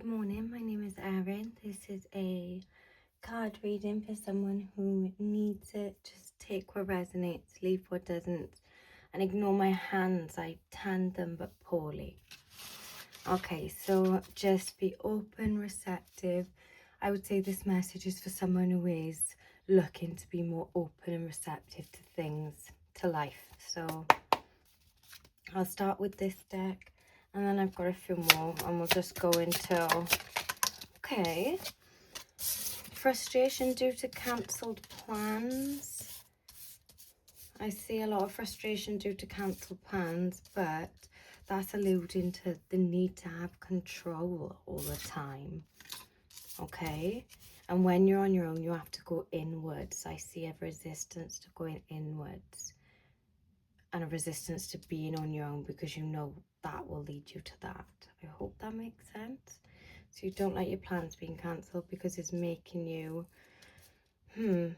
Good morning, my name is Erin. This is a card reading for someone who needs it. Just take what resonates, leave what doesn't, and ignore my hands. I tanned them but poorly. Okay, so just be open, receptive. I would say this message is for someone who is looking to be more open and receptive to things, to life. So I'll start with this deck, and then I've got a few more, and we'll just go until... Okay. Frustration due to cancelled plans. I see a lot of frustration due to cancelled plans, but that's alluding to the need to have control all the time. Okay? And when you're on your own, you have to go inwards. I see a resistance to going inwards and a resistance to being on your own because you know that will lead you to that. I hope that makes sense. So you don't like your plans being cancelled because it's making you, A,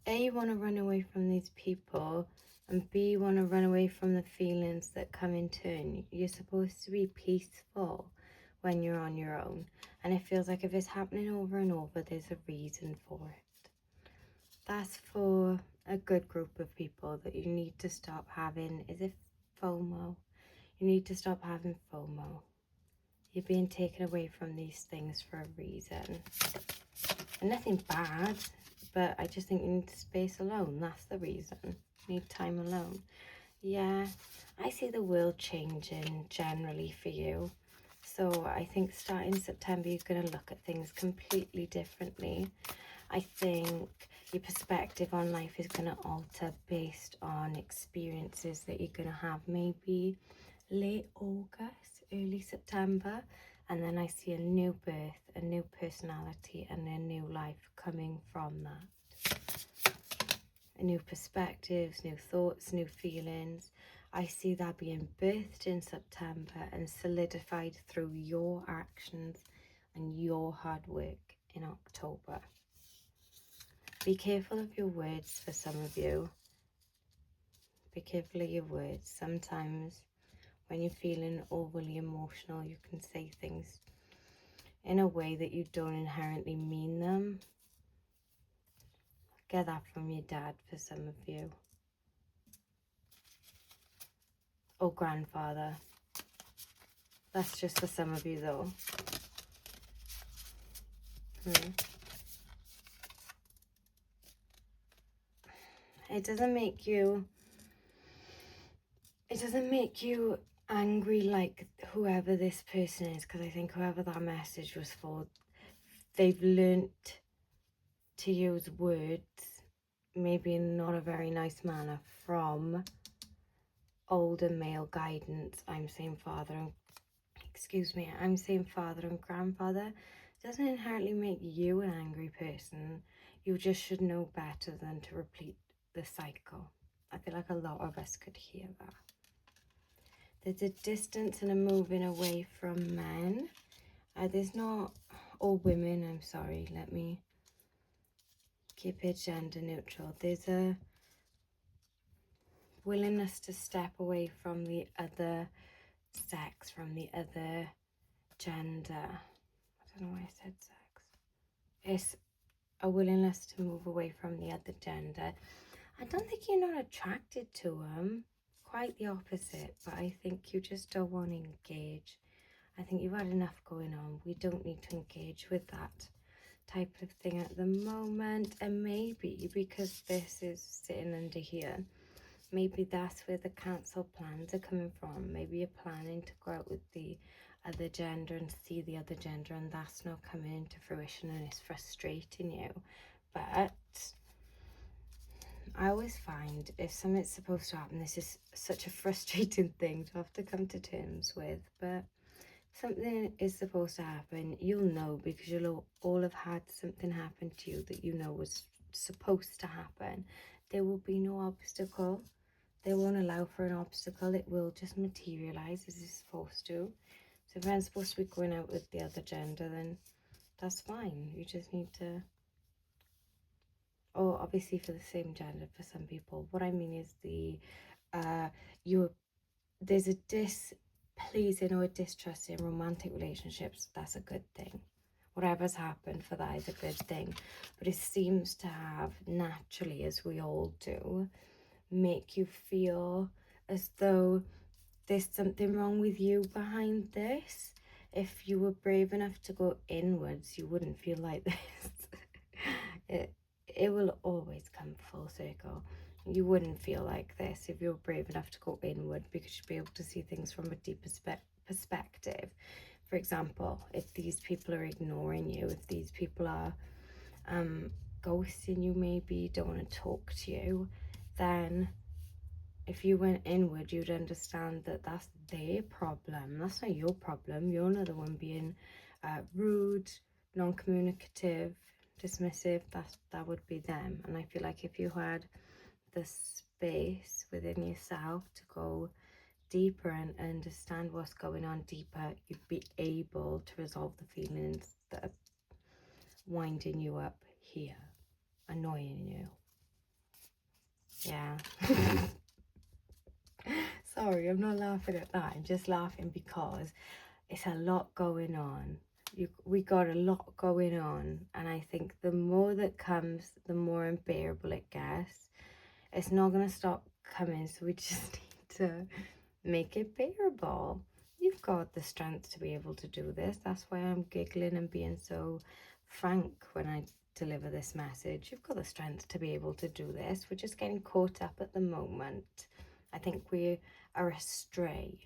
you want to run away from these people, and B, you want to run away from the feelings that come in turn. You're supposed to be peaceful when you're on your own. And it feels like if it's happening over and over, there's a reason for it. That's for a good group of people that you need to stop having. Is it FOMO? You need to stop having FOMO. You're being taken away from these things for a reason. And nothing bad, but I just think you need space alone. That's the reason. You need time alone. Yeah, I see the world changing generally for you. So I think starting September, you're going to look at things completely differently. I think your perspective on life is going to alter based on experiences that you're going to have maybe late August, early September. And then I see a new birth, a new personality, and a new life coming from that. New perspectives, new thoughts, new feelings. I see that being birthed in September and solidified through your actions and your hard work in October. Be careful of your words for some of you. Be careful of your words. Sometimes when you're feeling overly emotional, you can say things in a way that you don't inherently mean them. Get that from your dad for some of you. Or grandfather. That's just for some of you though. It doesn't make you angry like whoever this person is, because I think whoever that message was for, they've learnt to use words maybe in not a very nice manner from older male guidance. I'm saying father and grandfather. It doesn't inherently make you an angry person. You just should know better than to repeat the cycle. I feel like a lot of us could hear that. There's a distance and a moving away from men. There's not, or women, I'm sorry, let me keep it gender neutral. There's a willingness to step away from the other sex, from the other gender. I don't know why I said sex. It's a willingness to move away from the other gender. I don't think you're not attracted to them. Quite the opposite. But I think you just don't want to engage. I think you've had enough going on. We don't need to engage with that type of thing at the moment. And maybe because this is sitting under here, maybe that's where the cancelled plans are coming from. Maybe you're planning to go out with the other gender and see the other gender, and that's not coming into fruition and it's frustrating you. But I always find if something's supposed to happen, this is such a frustrating thing to have to come to terms with, but something is supposed to happen, you'll know, because you'll all have had something happen to you that you know was supposed to happen. There will be no obstacle. They won't allow for an obstacle. It will just materialize as it's supposed to. So if I'm supposed to be going out with the other gender, then that's fine. You just need to, or obviously for the same gender for some people. What I mean is there's a pleasing or distrusting romantic relationships, that's a good thing. Whatever's happened for that is a good thing. But it seems to have, naturally, as we all do, make you feel as though there's something wrong with you behind this. If you were brave enough to go inwards, you wouldn't feel like this. it will always come full circle. You wouldn't feel like this if you were brave enough to go inward, because you'd be able to see things from a deeper perspective. For example, if these people are ignoring you, if these people are ghosting you, maybe don't want to talk to you, then if you went inward, you'd understand that that's their problem. That's not your problem. You're not the one being rude, non-communicative, dismissive. That would be them. And I feel like if you had the space within yourself to go deeper and understand what's going on deeper, you'd be able to resolve the feelings that are winding you up here, annoying you. Yeah. Sorry, I'm not laughing at that. I'm just laughing because it's a lot going on. We got a lot going on, and I think the more that comes, the more unbearable it gets. It's not going to stop coming, so we just need to make it bearable. You've got the strength to be able to do this. That's why I'm giggling and being so frank when I deliver this message. You've got the strength to be able to do this. We're just getting caught up at the moment. I think we are astray.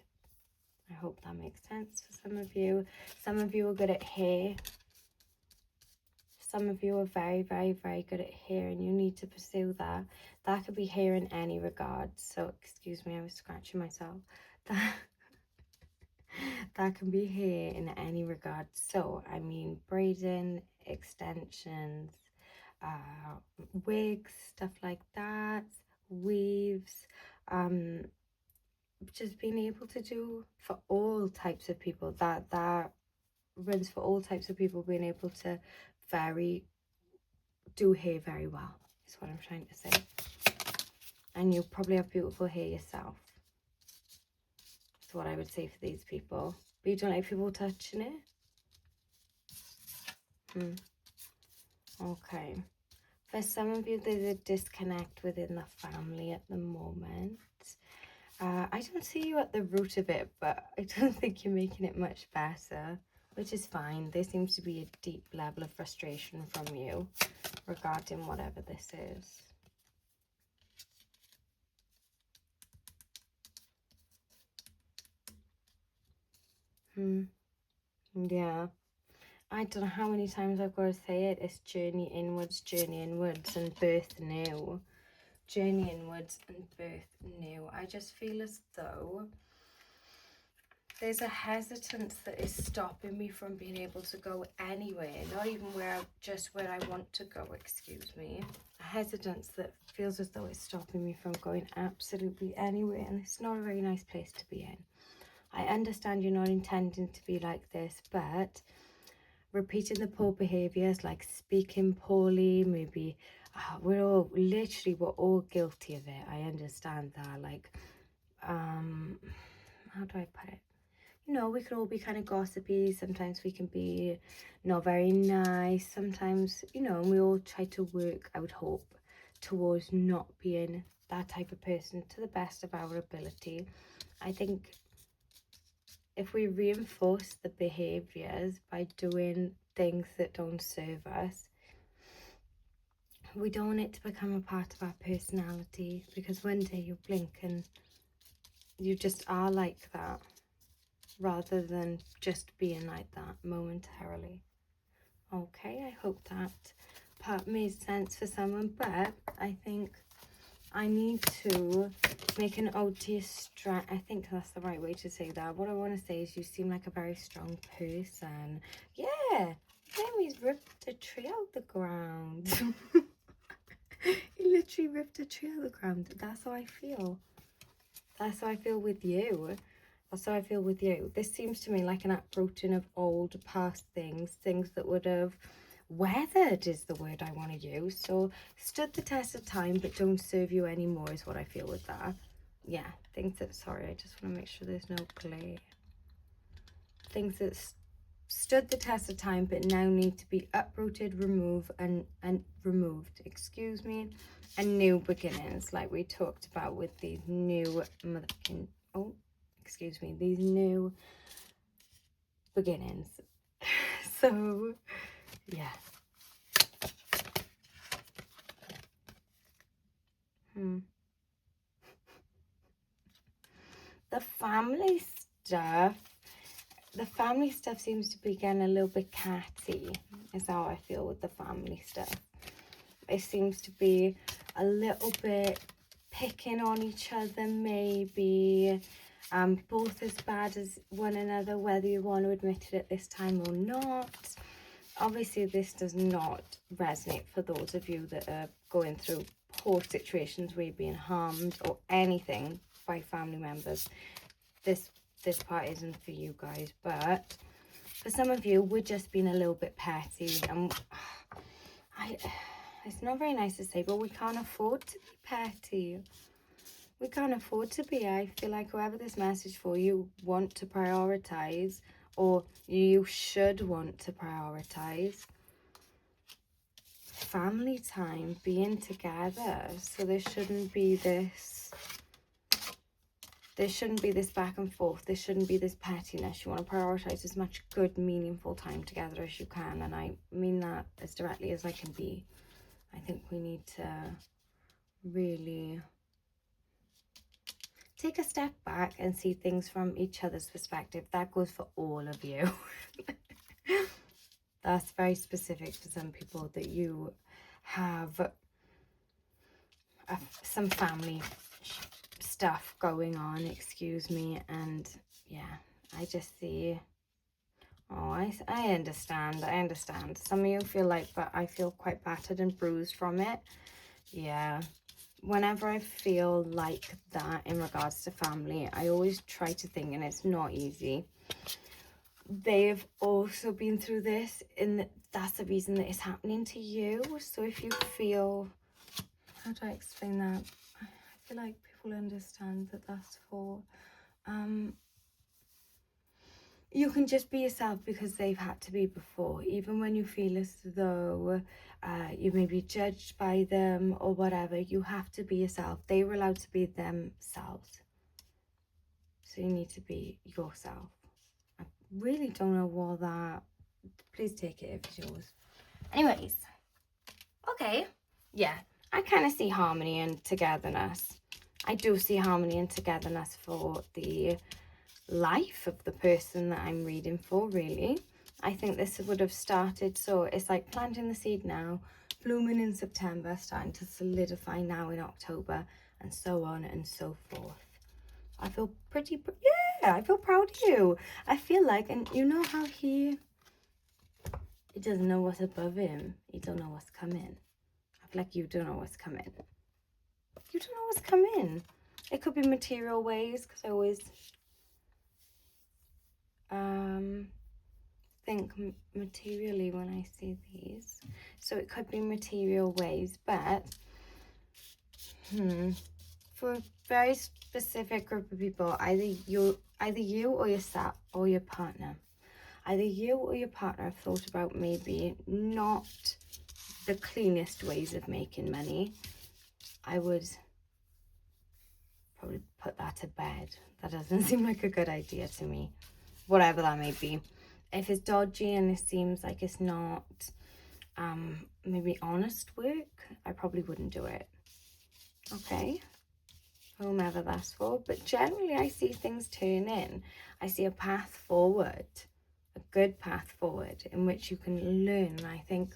I hope that makes sense for some of you. Some of you are good at hair. Some of you are very, very, very good at hair, and you need to pursue that. That could be hair in any regard. So, excuse me, I was scratching myself. That can be hair in any regard. So, I mean, braiding, extensions, wigs, stuff like that, weaves, just being able to do for all types of people. That runs for all types of people, being able to do hair very well is what I'm trying to say. And you probably have beautiful hair yourself. That's what I would say for these people. But you don't like people touching it? Okay. For some of you, there's a disconnect within the family at the moment. I don't see you at the root of it, but I don't think you're making it much better, which is fine. There seems to be a deep level of frustration from you regarding whatever this is. Yeah. I don't know how many times I've got to say it. It's journey inwards, and birth new. Journey inwards and birth new. I just feel as though there's a hesitance that is stopping me from being able to go anywhere. Not even where I want to go, excuse me. A hesitance that feels as though it's stopping me from going absolutely anywhere. And it's not a very nice place to be in. I understand you're not intending to be like this, but repeating the poor behaviors, like speaking poorly, maybe we're all guilty of it. I understand that. Like, how do I put it? You know, we can all be kind of gossipy. Sometimes we can be not very nice. Sometimes, you know, and we all try to work, I would hope, towards not being that type of person to the best of our ability. I think if we reinforce the behaviors by doing things that don't serve us, we don't want it to become a part of our personality, because one day you blink and you just are like that, rather than just being like that momentarily. Okay, I hope that part made sense for someone, but I think I need to make an ode to your strength. I think that's the right way to say that. What I want to say is you seem like a very strong person. Yeah, Jamie's ripped a tree out the ground. He literally ripped a tree out the ground. That's how I feel. That's how I feel with you. That's how I feel with you. This seems to me like an uprooting of old past things that would have weathered is the word I want to use. So stood the test of time but don't serve you anymore is what I feel with that. Yeah, things that, sorry, I just want to make sure there's no glare. things that stood the test of time but now need to be uprooted, removed, and removed, excuse me, and new beginnings, like we talked about with these new these new beginnings. So yeah. The family stuff seems to be getting a little bit catty, is how I feel with the family stuff. It seems to be a little bit picking on each other, maybe. Both as bad as one another, whether you want to admit it at this time or not. Obviously, this does not resonate for those of you that are going through poor situations where you're being harmed or anything by family members. This part isn't for you guys, but for some of you, we're just being a little bit petty, and it's not very nice to say, but we can't afford to be petty. We can't afford to be. I feel like whoever this message for, you want to prioritize, or you should want to prioritize family time, being together. So there shouldn't be this back and forth. There shouldn't be this pettiness. You want to prioritize as much good, meaningful time together as you can, and I mean that as directly as I can be. I think we need to really take a step back and see things from each other's perspective. That goes for all of you. That's very specific to some people, that you have some family stuff going on, excuse me, and yeah, I just see, I understand. Some of you feel like, but I feel quite battered and bruised from it. Yeah. Whenever I feel like that in regards to family, I always try to think, and it's not easy, they've also been through this, and that's the reason that it's happening to you. So if you feel, how do I explain that? I feel like people understand that that's for, you can just be yourself because they've had to be before, even when you feel as though you may be judged by them or whatever. You have to be yourself. They were allowed to be themselves, so you need to be yourself. I really don't know what that, please take it if it's yours. Anyways, okay, yeah, I kind of see harmony and togetherness. I do see harmony and togetherness for the life of the person that I'm reading for, really. I think this would have started, so it's like planting the seed now, blooming in September, starting to solidify now in October, and so on and so forth. I feel I feel proud of you. I feel like, and you know how he doesn't know what's above him. He don't know what's coming. I feel like you don't know what's coming. You don't know what's coming. It could be material ways, because I always think materially when I see these. So it could be material ways, but for a very specific group of people, either you or yourself or your partner. Either you or your partner have thought about maybe not the cleanest ways of making money. I would probably put that to bed. That doesn't seem like a good idea to me. Whatever that may be. If it's dodgy and it seems like it's not maybe honest work, I probably wouldn't do it. Okay? Whomever that's for. But generally, I see things turning. I see a path forward. A good path forward in which you can learn. And I think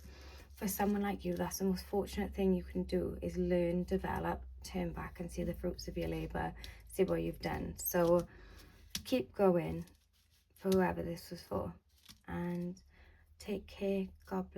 for someone like you, that's the most fortunate thing you can do, is learn, develop, turn back and see the fruits of your labour, see what you've done. So keep going for whoever this was for, and take care. God bless.